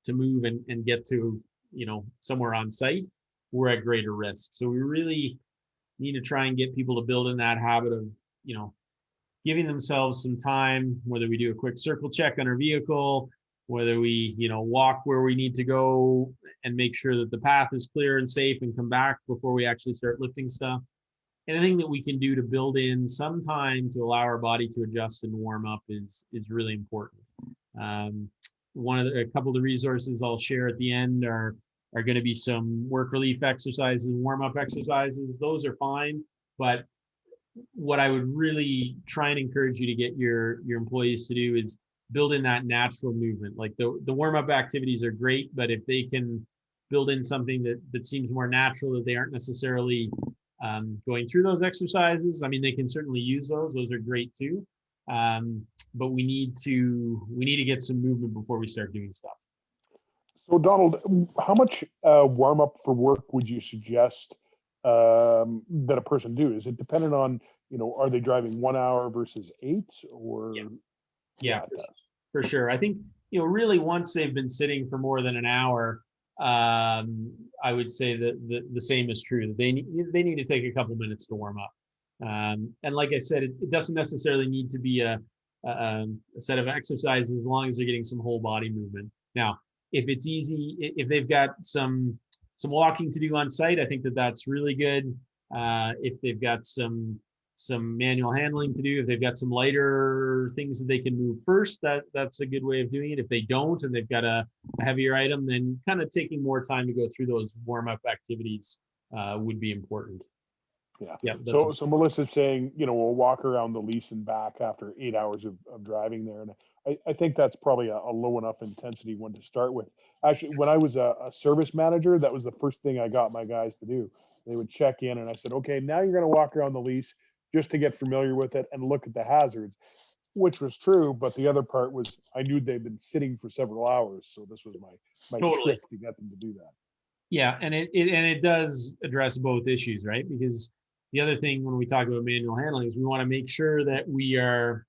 move and get to somewhere on site, we're at greater risk. So we really need to try and get people to build in that habit of giving themselves some time, whether we do a quick circle check on our vehicle, whether we walk where we need to go and make sure that the path is clear and safe and come back before we actually start lifting stuff. Anything that we can do to build in some time to allow our body to adjust and warm up is really important. A couple of the resources I'll share at the end are going to be some work relief exercises, warm up exercises. Those are fine, but what I would really try and encourage you to get your employees to do is build in that natural movement. Like the warm up activities are great, but if they can build in something that seems more natural, that they aren't necessarily going through those exercises, I mean, they can certainly use those. Those are great too. But we need to get some movement before we start doing stuff. So Donald, how much warm up for work would you suggest that a person do? Is it dependent on, are they driving 1 hour versus 8 or? Yeah, for sure. I think, really once they've been sitting for more than an hour, I would say that the same is true. They need to take a couple minutes to warm up. And like I said, it doesn't necessarily need to be a set of exercises as long as they're getting some whole body movement. Now, if it's easy, if they've got some walking to do on site, I think that's really good. If they've got some manual handling to do, if they've got some lighter things that they can move first, that's a good way of doing it. If they don't and they've got a heavier item, then kind of taking more time to go through those warm-up activities would be important. Yeah. So Melissa's saying, we'll walk around the lease and back after 8 hours of driving there. And I think that's probably a low enough intensity one to start with. Actually, when I was a service manager, that was the first thing I got my guys to do. They would check in and I said, okay, now you're going to walk around the lease just to get familiar with it and look at the hazards, which was true. But the other part was I knew they'd been sitting for several hours. So this was my trick to get them to do that. Yeah. And it does address both issues, right? Because the other thing when we talk about manual handling is we want to make sure that we are,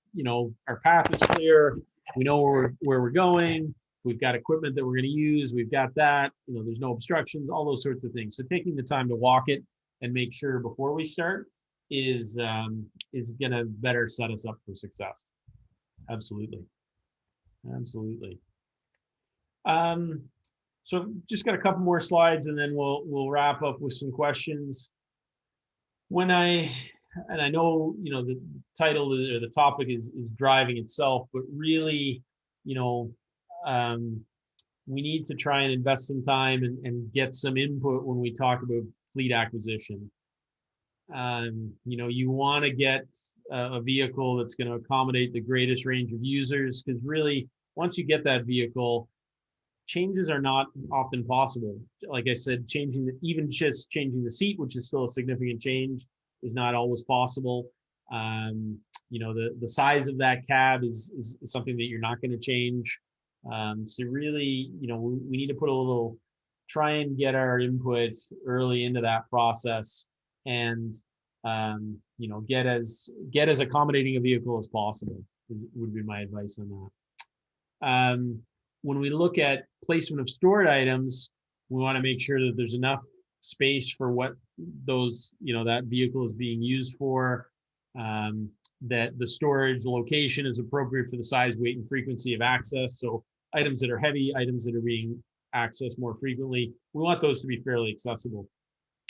our path is clear. We know where we're going. We've got equipment that we're going to use. We've got that, there's no obstructions, all those sorts of things. So taking the time to walk it and make sure before we start is going to better set us up for success. Absolutely. So just got a couple more slides and then we'll wrap up with some questions. I know, the title or the topic is driving itself, but really, we need to try and invest some time and get some input when we talk about fleet acquisition. You want to get a vehicle that's going to accommodate the greatest range of users, because really, once you get that vehicle, changes are not often possible. Like I said, even just changing the seat, which is still a significant change, is not always possible. The size of that cab is something that you're not going to change. So really, we need to try and get our input early into that process and, get as accommodating a vehicle as possible would be my advice on that. When we look at placement of stored items, we want to make sure that there's enough space for what that vehicle is being used for, that the storage location is appropriate for the size, weight, and frequency of access. So items that are heavy, items that are being accessed more frequently, we want those to be fairly accessible.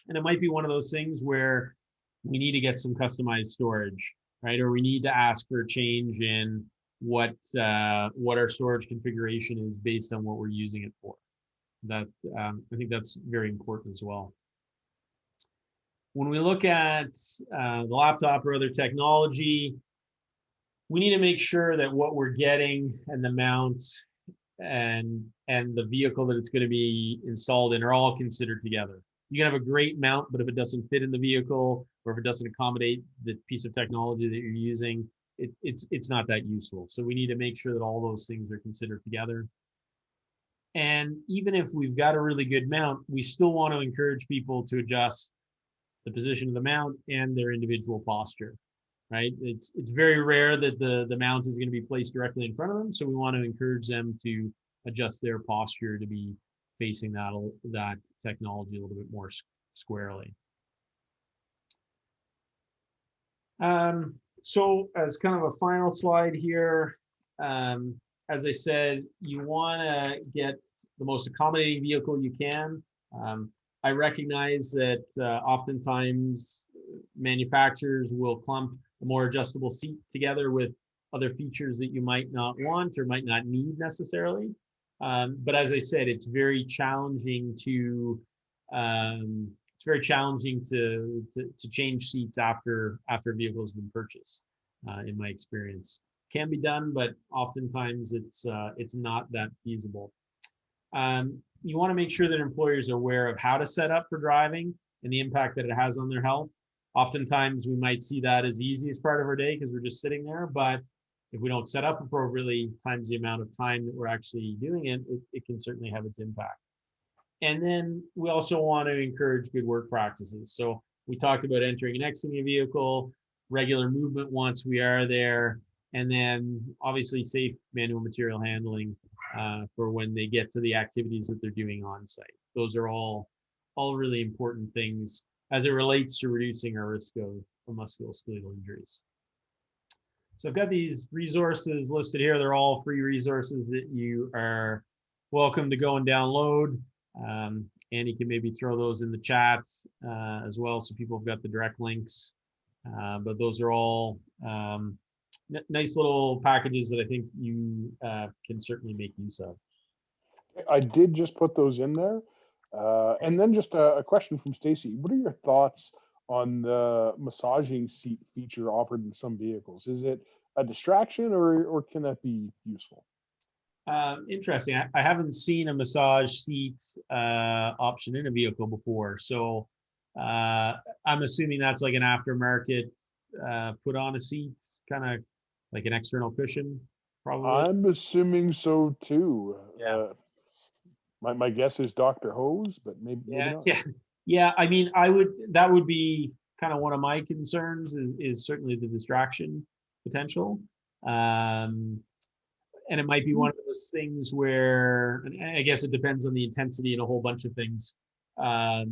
And it might be one of those things where we need to get some customized storage, right? Or we need to ask for a change in what our storage configuration is based on what we're using it for. I think that's very important as well. When we look at the laptop or other technology, we need to make sure that what we're getting and the mount and the vehicle that it's going to be installed in are all considered together. You can have a great mount, but if it doesn't fit in the vehicle, or or if it doesn't accommodate the piece of technology that you're using, it's not that useful. So we need to make sure that all those things are considered together. And even if we've got a really good mount, we still want to encourage people to adjust the position of the mount and their individual posture, right? It's very rare that the mount is going to be placed directly in front of them, so we want to encourage them to adjust their posture to be facing that technology a little bit more squarely. So as kind of a final slide here, as I said, you want to get the most accommodating vehicle you can. I recognize that oftentimes manufacturers will clump a more adjustable seat together with other features that you might not want or might not need necessarily. But as I said, it's very challenging to change seats after a vehicle has been purchased. In my experience, can be done, but oftentimes it's not that feasible. You want to make sure that employers are aware of how to set up for driving and the impact that it has on their health. Oftentimes we might see that as easy as part of our day because we're just sitting there, but if we don't set up appropriately times the amount of time that we're actually doing it, it can certainly have its impact. And then we also want to encourage good work practices. So we talked about entering and exiting a vehicle, regular movement once we are there, and then obviously safe manual material handling for when they get to the activities that they're doing on site. Those are all really important things as it relates to reducing our risk of musculoskeletal injuries. So I've got these resources listed here. They're all free resources that you are welcome to go and download. Andy can maybe throw those in the chat as well, so people have got the direct links. But those are all nice little packages that I think you can certainly make use of. I did just put those in there. And then just a question from Stacy. What are your thoughts on the massaging seat feature offered in some vehicles? Is it a distraction or can that be useful? Interesting. I haven't seen a massage seat option in a vehicle before. So I'm assuming that's like an aftermarket put on a seat, kind of like an external cushion, probably. I'm assuming so too. Yeah. My guess is Dr. Hose, but maybe Yeah, not. yeah. I mean, that would be kind of one of my concerns is certainly the distraction potential. And it might be one of those things where, and I guess it depends on the intensity and a whole bunch of things. It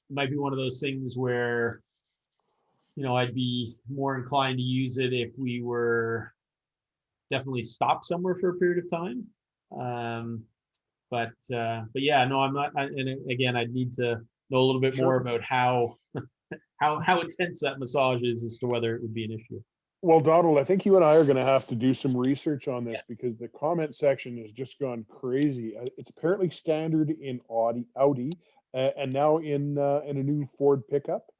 might be one of those things where, I'd be more inclined to use it if we were definitely stopped somewhere for a period of time. But yeah, no, I'm not. And again, I'd need to know a little bit more about how intense that massage is as to whether it would be an issue. Well, Donald, I think you and I are going to have to do some research on this because the comment section has just gone crazy. It's apparently standard in Audi, and now in a new Ford pickup.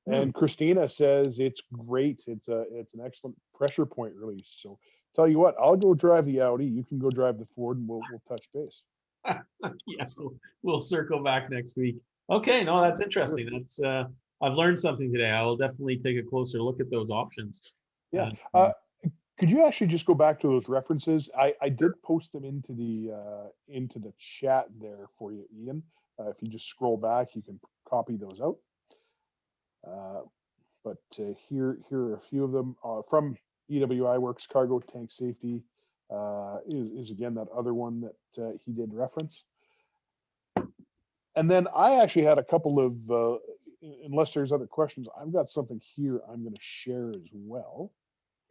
And Christina says it's great. It's an excellent pressure point release. So tell you what, I'll go drive the Audi. You can go drive the Ford, and we'll touch base. Yeah, we'll circle back next week. Okay, no, that's interesting. That's I've learned something today. I will definitely take a closer look at those options. Yeah. Could you actually just go back to those references? I did post them into the chat there for you, Ian. If you just scroll back, you can copy those out. But here are a few of them from EWI Works. Cargo tank safety is again that other one that he did reference. And then I actually had a couple of, unless there's other questions, I've got something here I'm going to share as well.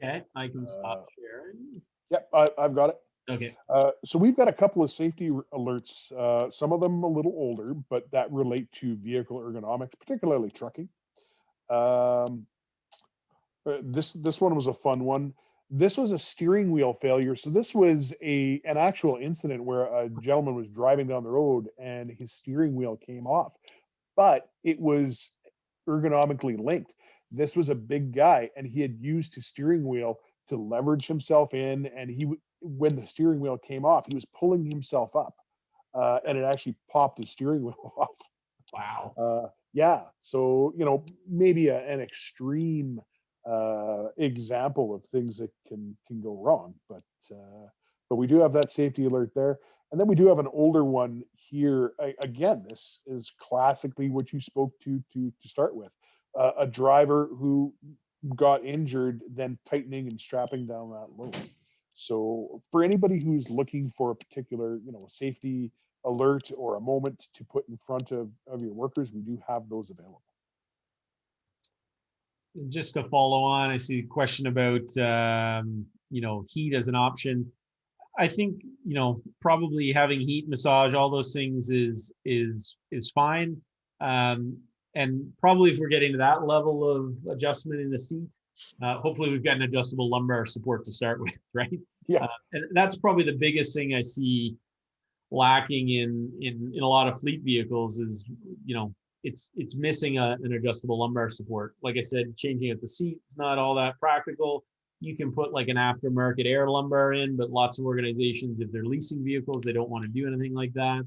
Okay, I can stop sharing. Yep, I've got it. Okay. So we've got a couple of safety alerts, some of them a little older, but that relate to vehicle ergonomics, particularly trucking. This one was a fun one. This was a steering wheel failure. So this was an actual incident where a gentleman was driving down the road and his steering wheel came off, but it was ergonomically linked. This was a big guy and he had used his steering wheel to leverage himself in, and when the steering wheel came off, he was pulling himself up, and it actually popped his steering wheel off. Wow. Yeah. So, maybe an extreme example of things that can go wrong, but we do have that safety alert there, and then we do have an older one here. Again, this is classically what you spoke to start with, a driver who got injured, then tightening and strapping down that load. So, for anybody who's looking for a particular, safety alert or a moment to put in front of your workers, we do have those available. Just to follow on, I see a question about heat as an option. I think probably having heat, massage, all those things is fine. Um, and probably if we're getting to that level of adjustment in the seat, hopefully we've got an adjustable lumbar support to start with, right? Yeah. And that's probably the biggest thing I see lacking in a lot of fleet vehicles is it's missing an adjustable lumbar support. Like I said, changing out the seat is not all that practical. You can put like an aftermarket air lumbar in, but lots of organizations, if they're leasing vehicles, they don't want to do anything like that.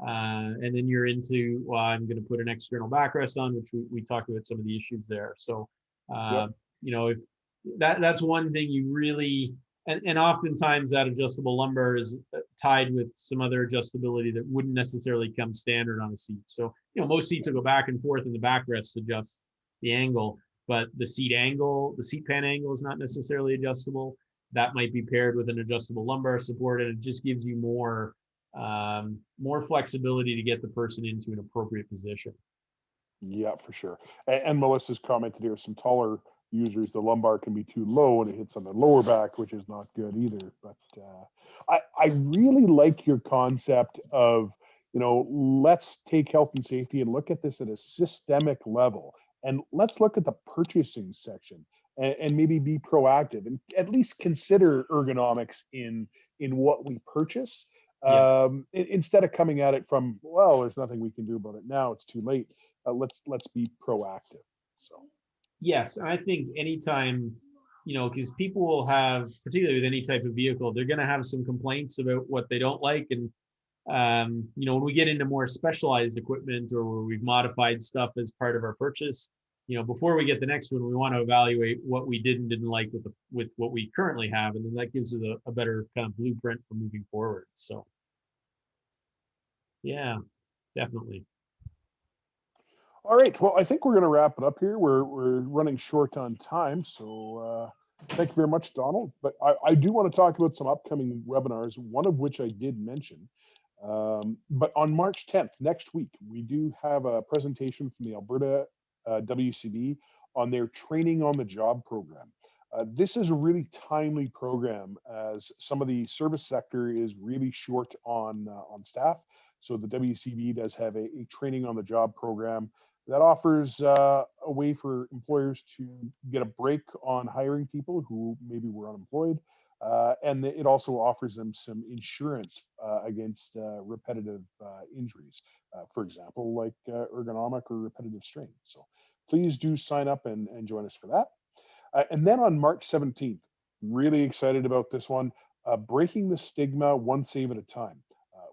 And then you're into, well, I'm going to put an external backrest on, which we talked about some of the issues there. So, Yep. if that's one thing you really, and oftentimes that adjustable lumbar is tied with some other adjustability that wouldn't necessarily come standard on a seat. So, most seats will go back and forth and the backrest adjusts the angle, but the seat angle, the seat pan angle is not necessarily adjustable. That might be paired with an adjustable lumbar support, and it just gives you more flexibility to get the person into an appropriate position. Yeah, for sure. And Melissa's commented here, some taller users, the lumbar can be too low and it hits on the lower back, which is not good either. But I really like your concept of, let's take health and safety and look at this at a systemic level. And let's look at the purchasing section and maybe be proactive and at least consider ergonomics in what we purchase. Yeah. Instead of coming at it from, well, there's nothing we can do about it now, it's too late. Let's be proactive. So Yes, and I think anytime, because people will have, particularly with any type of vehicle, they're going to have some complaints about what they don't like. And, when we get into more specialized equipment or where we've modified stuff as part of our purchase, before we get the next one, we want to evaluate what we did and didn't like with what we currently have. And then that gives us a better kind of blueprint for moving forward. So, yeah, definitely. all right, well, I think we're going to wrap it up here. We're running short on time, so thank you very much, Donald. But I do want to talk about some upcoming webinars, one of which I did mention. But on March 10th, next week, we do have a presentation from the Alberta WCB on their training on the job program. This is a really timely program as some of the service sector is really short on staff. So the WCB does have a training on the job program that offers a way for employers to get a break on hiring people who maybe were unemployed. And it also offers them some insurance against repetitive injuries, for example, like ergonomic or repetitive strain. So please do sign up and join us for that. And then on March 17th, really excited about this one, breaking the stigma one save at a time.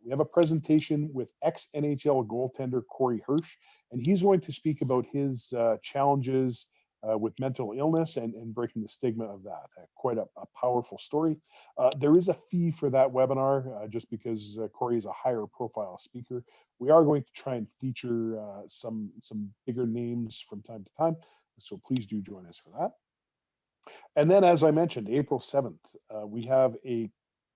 We have a presentation with ex-NHL goaltender Corey Hirsch, and he's going to speak about his challenges with mental illness and breaking the stigma of that. Quite a powerful story. There is a fee for that webinar just because Corey is a higher profile speaker. We are going to try and feature some bigger names from time to time, so please do join us for that. And then, as I mentioned, April 7th, we have a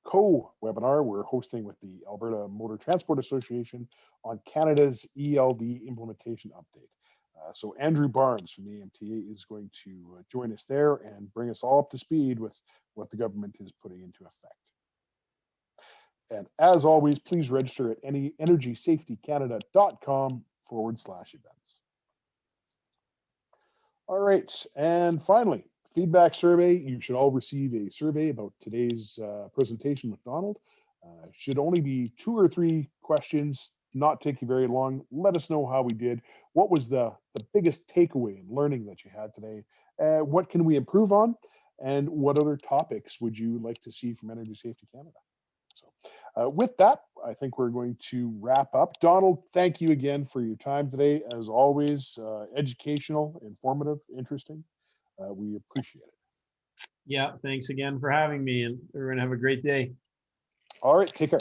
co-webinar we're hosting with the Alberta Motor Transport Association on Canada's ELD implementation update. So Andrew Barnes from the AMTA is going to join us there and bring us all up to speed with what the government is putting into effect. And as always, please register at energysafetycanada.com/events. All right, and finally, feedback survey. You should all receive a survey about today's presentation with Donald. Should only be 2 or 3 questions, not take you very long. Let us know how we did. What was the biggest takeaway and learning that you had today? What can we improve on? And what other topics would you like to see from Energy Safety Canada? So with that, I think we're going to wrap up. Donald, thank you again for your time today. As always, educational, informative, interesting. We appreciate it. Yeah, thanks again for having me, and everyone have a great day. All right, take care.